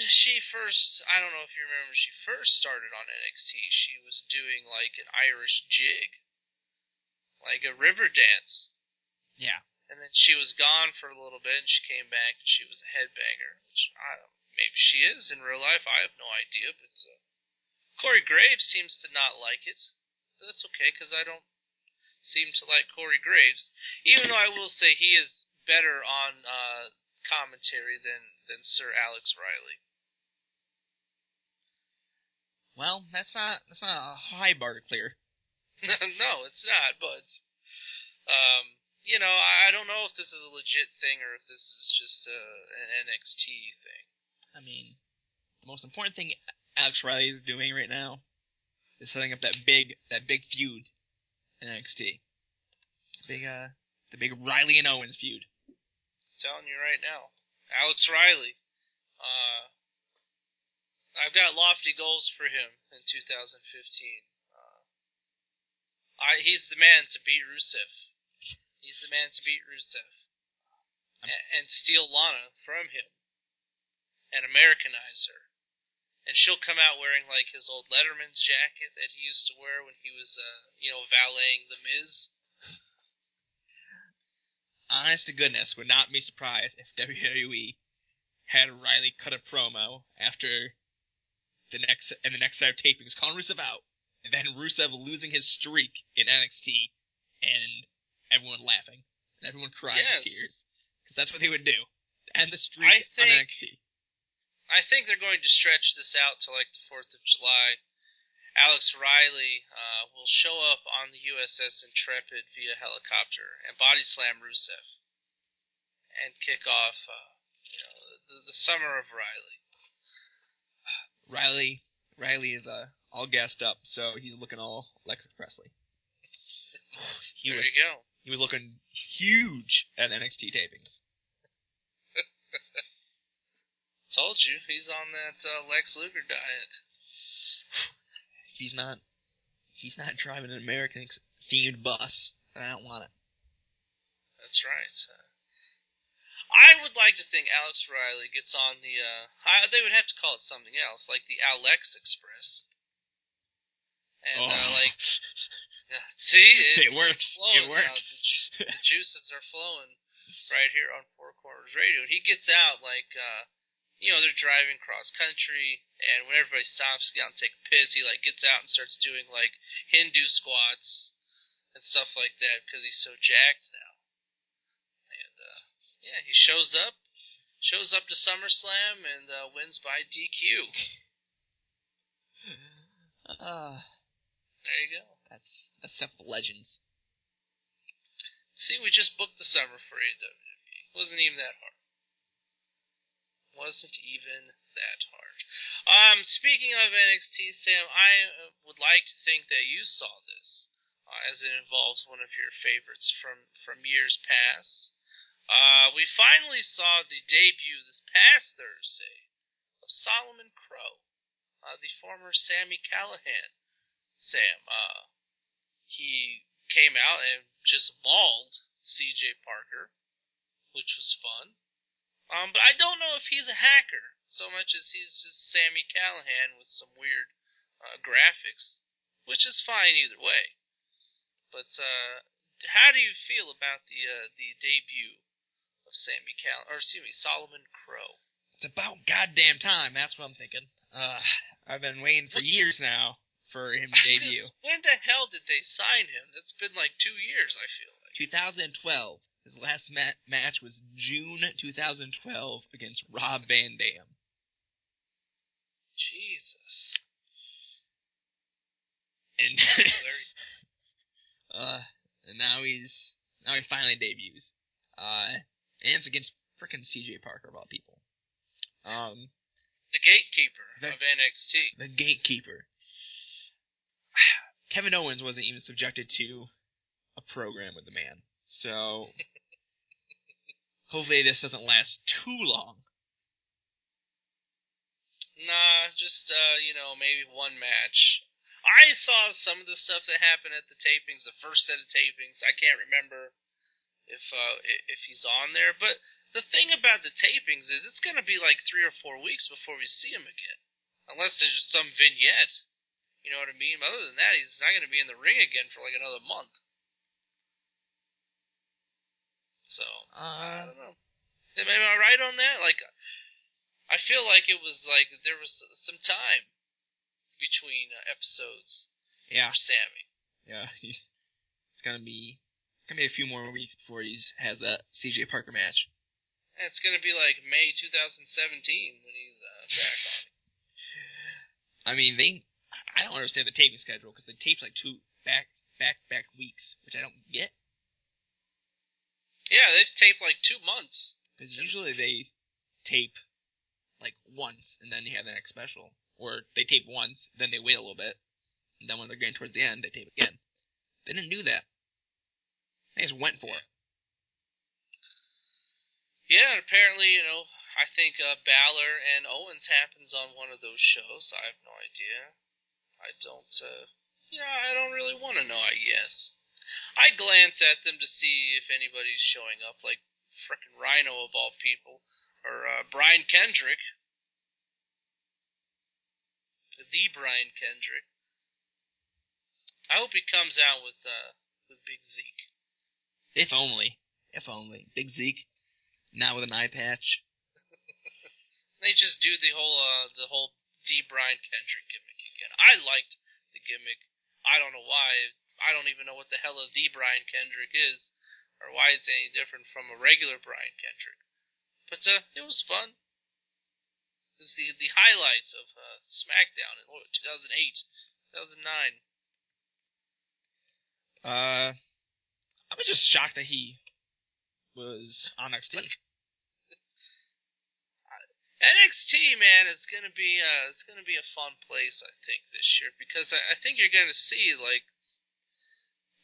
she first, I don't know if you remember, she first started on NXT. She was doing like an Irish jig, like a river dance. Yeah. And then she was gone for a little bit, and she came back, and she was a headbanger. Which maybe she is in real life. I have no idea, but Corey Graves seems to not like it. But that's okay, because I don't seem to like Corey Graves. Even though I will say he is better on commentary than Sir Alex Riley. Well, that's not a high bar to clear. No, it's not, but I don't know if this is a legit thing or if this is just an NXT thing. I mean, the most important thing Alex Riley is doing right now is setting up that big feud in NXT. The big Riley and Owens feud. I'm telling you right now, Alex Riley. I've got lofty goals for him in 2015. He's the man to beat Rusev. He's the man to beat Rusev. And steal Lana from him. And Americanize her. And she'll come out wearing like his old Letterman's jacket that he used to wear when he was, valeting The Miz. Honest to goodness, would not be surprised if WWE had Riley cut a promo after the next set of tapings, calling Rusev out, and then Rusev losing his streak in NXT, and everyone laughing, and everyone crying in tears, because that's what they would do, end the streak on NXT. I think they're going to stretch this out to like the 4th of July. Alex Riley will show up on the USS Intrepid via helicopter and body slam Rusev and kick off, the summer of Riley. Riley is all gassed up, so he's looking all Alexa Presley. There you go. He was looking huge at NXT tapings. Told you, he's on that Lex Luger diet. He's not driving an American-themed bus, and I don't want it. That's right. I would like to think Alex Riley gets on the, they would have to call it something else, like the Alex Express. And, see, it works. It's flowing it works. now. The juices are flowing right here on Four Corners Radio. And he gets out, like, they're driving cross country, and when everybody stops to get out and take a piss, he, like, gets out and starts doing, like, Hindu squats and stuff like that, because he's so jacked now. And, he shows up to SummerSlam and wins by DQ. There you go. That's Simple Legends. See, we just booked the summer for WWE. Wasn't even that hard. Speaking of NXT, Sam, I would like to think that you saw this, as it involves one of your favorites from years past. We finally saw the debut this past Thursday of Solomon Crow, the former Sami Callihan. Sam, he came out and just mauled CJ Parker, which was fun. But I don't know if he's a hacker so much as he's just Sami Callihan with some weird graphics, which is fine either way. But how do you feel about the debut of Solomon Crow? It's about goddamn time. That's what I'm thinking. I've been waiting for years now for him to debut. When the hell did they sign him? It's been like 2 years, I feel like. 2012. His last match was June 2012 against Rob Van Dam. Jesus. And and now he finally debuts. And it's against frickin' CJ Parker of all people. The gatekeeper of NXT. The gatekeeper. Kevin Owens wasn't even subjected to a program with the man. So hopefully this doesn't last too long. Nah, just, maybe one match. I saw some of the stuff that happened at the tapings, the first set of tapings. I can't remember if he's on there, but the thing about the tapings is it's going to be like 3 or 4 weeks before we see him again. Unless there's just some vignette. You know what I mean? But other than that, he's not going to be in the ring again for like another month. So, I don't know. Am I right on that? Like, I feel like it was like there was some time between episodes for Sammy. Yeah, it's gonna be a few more weeks before he has that CJ Parker match. And it's gonna be like May 2017 when he's back on. I mean, I don't understand the taping schedule because they tape like 2 back weeks, which I don't get. Yeah, they tape like 2 months. Because usually they tape like once and then you have the next special, or they tape once, then they wait a little bit, and then when they're getting towards the end, they tape again. They didn't do that. They just went for it. Yeah, and apparently, I think Balor and Owens happens on one of those shows. I have no idea. I don't really want to know, I guess. I glance at them to see if anybody's showing up, like frickin' Rhino of all people, or Brian Kendrick. The Brian Kendrick. I hope he comes out with Big Zeke. If only. Big Zeke. Not with an eye patch. They just do the whole D. Brian Kendrick gimmick again. I liked the gimmick. I don't know why. I don't even know what the hell a The Brian Kendrick is, or why it's any different from a regular Brian Kendrick. But it was fun. It was the highlights of SmackDown in 2008, 2009. I was just shocked that he was on NXT. NXT, man, it's gonna be a fun place, I think, this year, because I think you're gonna see like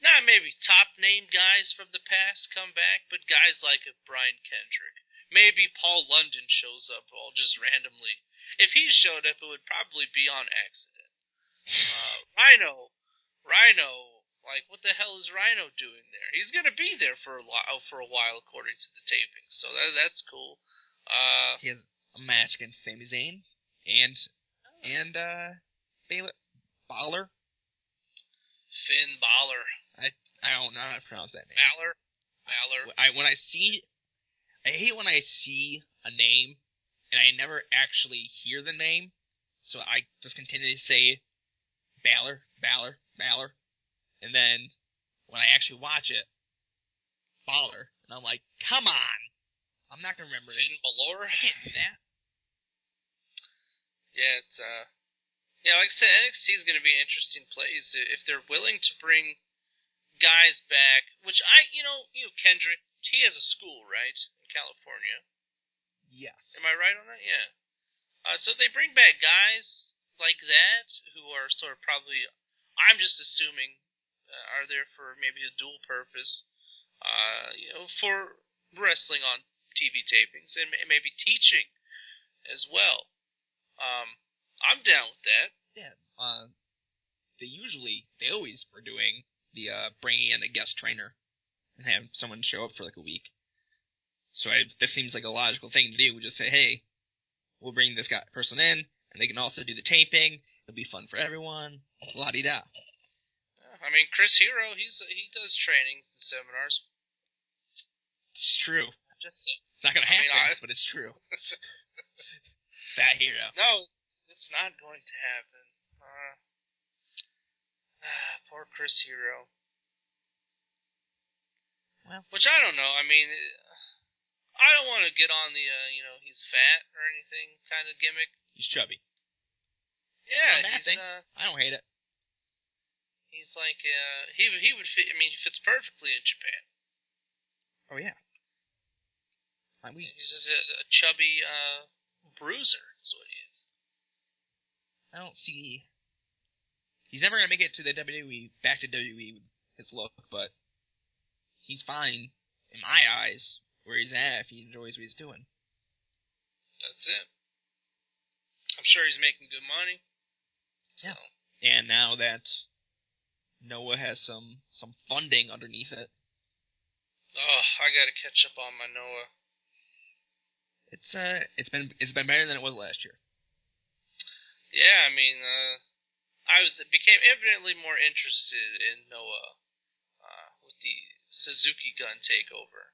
not maybe top name guys from the past come back, but guys like Brian Kendrick. Maybe Paul London shows up all just randomly. If he showed up, it would probably be on accident. Rhino, like what the hell is Rhino doing there? He's gonna be there for a while, according to the taping. So that's cool. He has a match against Sami Zayn and Balor. Finn Balor. I don't know how to pronounce that name. Balor. I hate when I see a name and I never actually hear the name, so I just continue to say Balor, and then when I actually watch it, Balor, and I'm like, come on, I'm not gonna remember Finn Balor. I can't do that. Yeah, it's like I said, NXT is gonna be an interesting place if they're willing to bring guys back, which Kendrick, he has a school, right, in California? Yes. Am I right on that? Yeah. So if they bring back guys like that who are sort of probably, I'm just assuming, are there for maybe a dual purpose, for wrestling on TV tapings and maybe teaching as well. I'm down with that. Yeah. They always were doing the bringing in a guest trainer and have someone show up for like a week. So this seems like a logical thing to do. We just say, hey, we'll bring this person in, and they can also do the taping. It'll be fun for everyone. La-di-da. I mean, Chris Hero, he does trainings and seminars. It's true. It's not gonna happen, but it's true. Fat Hero. No, it's not going to happen. Poor Chris Hero. Well, which I don't know. I mean, I don't want to get on the he's fat or anything kind of gimmick. He's chubby. Yeah, he's I don't hate it. He's like he would fit. I mean, he fits perfectly in Japan. Oh yeah. He's just a chubby bruiser. Is what he is. I don't see. He's never gonna make it to the WWE, back to WWE with his look, but he's fine in my eyes where he's at if he enjoys what he's doing. That's it. I'm sure he's making good money. Yeah. So. And now that Noah has some funding underneath it. Oh, I gotta catch up on my Noah. It's been better than it was last year. Yeah, I mean, I became infinitely more interested in Noah with the Suzuki Gun takeover.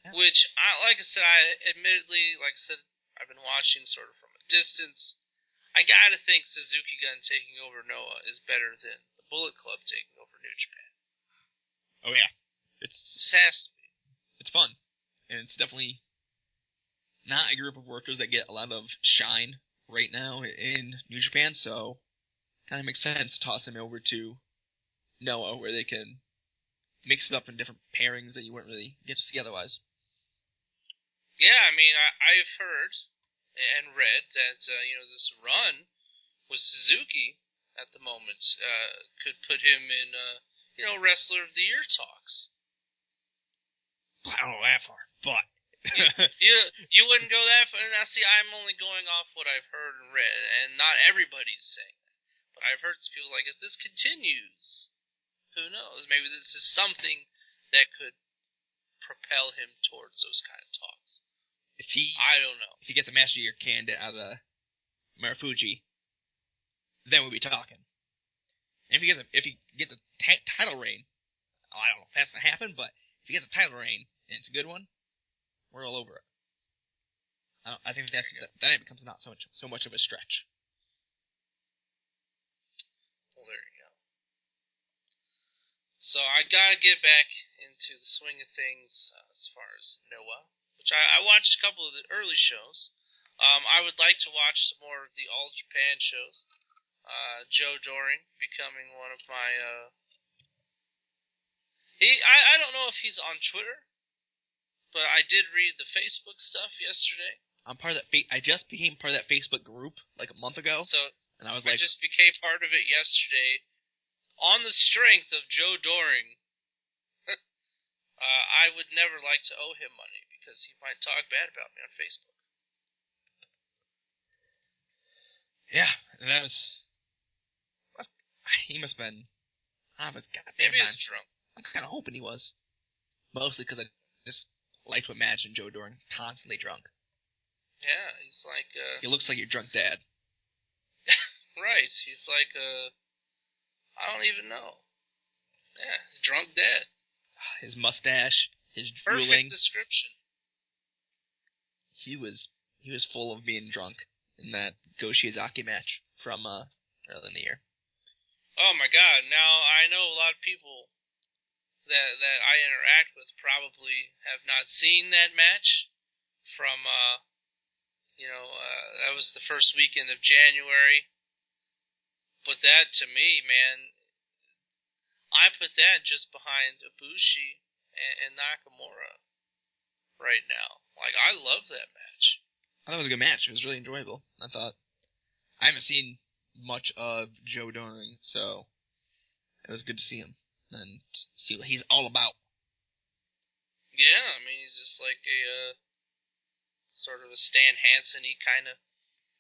Yeah. Which, like I said, I've been watching sort of from a distance. I gotta think Suzuki Gun taking over Noah is better than the Bullet Club taking over New Japan. Oh yeah, it has to be. It's fun, and it's definitely not a group of workers that get a lot of shine right now in New Japan, so kind of makes sense to toss them over to Noah, where they can mix it up in different pairings that you wouldn't really get to see otherwise. Yeah, I mean, I've heard and read that, this run with Suzuki at the moment could put him in, Wrestler of the Year talks. I don't go that far, but... you wouldn't go that far? Now, see, I'm only going off what I've heard and read, and not everybody's saying that. But I've heard some people like, if this continues, who knows? Maybe this is something that could propel him towards those kind of talks. I don't know. If he gets a Match of the Year candidate out of Marufuji, then we'll be talking. And if he gets a title reign, I don't know if that's gonna happen, but if he gets a title reign and it's a good one, we're all over it. I think then it becomes not so much of a stretch. Well, there you go. So I gotta get back into the swing of things as far as Noah, which I watched a couple of the early shows. I would like to watch some more of the All Japan shows. Joe Doring becoming one of my. I don't know if he's on Twitter, but I did read the Facebook stuff yesterday. I'm part of that. I just became part of that Facebook group like a month ago. And I just became part of it yesterday, on the strength of Joe Doring. I would never like to owe him money because he might talk bad about me on Facebook. Yeah, and that was. He must have been. Maybe he was drunk. I'm kind of hoping he was. Mostly because I just like to imagine Joe Doring constantly drunk. Yeah, he's like. He looks like your drunk dad. Right, he's like I don't even know. Yeah, drunk dad. His mustache, his drooling. Perfect description. He was full of being drunk in that Go Shiozaki match from early in the year. Oh my God! Now I know a lot of people that I interact with probably have not seen that match from that was the first weekend of January. But that to me, man, I put that just behind Ibushi and Nakamura right now. Like, I love that match. I thought it was a good match. It was really enjoyable. I haven't seen much of Joe Doring, so it was good to see him and see what he's all about. Yeah, I mean, he's just like a sort of a Stan Hansen-y kind of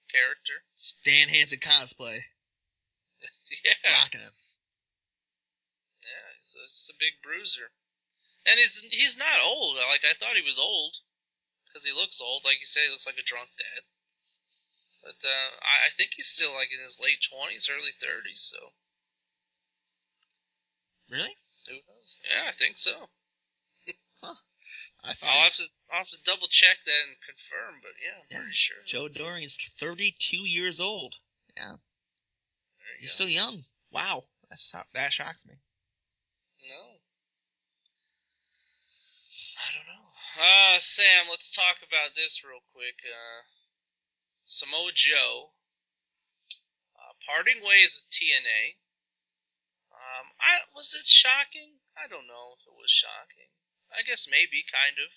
character. Stan Hansen cosplay. Yeah. Rocking it. Yeah, he's a big bruiser. And he's not old. Like, I thought he was old. Because he looks old. Like you say, he looks like a drunk dad. But I think he's still like in his late 20s, early 30s, so. Really? Who knows? Yeah, I think so. Huh. I'll have to double check that and confirm, but yeah, I'm pretty sure. Joe Doring is 32 years old. Yeah. He's still young. Wow. That shocks me. No. I don't know. Sam, let's talk about this real quick. Samoa Joe parting ways with TNA. Was it shocking? I don't know if it was shocking. I guess maybe, kind of.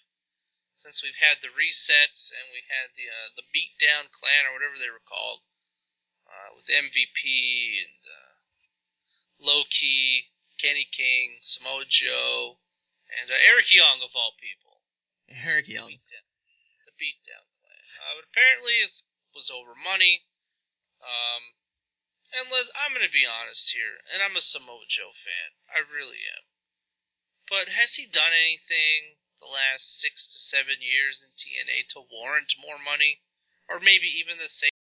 Since we've had the resets and we had the beatdown clan or whatever they were called. With MVP and Low-Key, Kenny King, Samoa Joe, and Eric Young, of all people. Eric Young. The beatdown clan. But apparently it was over money. And I'm going to be honest here, and I'm a Samoa Joe fan. I really am. But has he done anything the last 6 to 7 years in TNA to warrant more money, or maybe even the same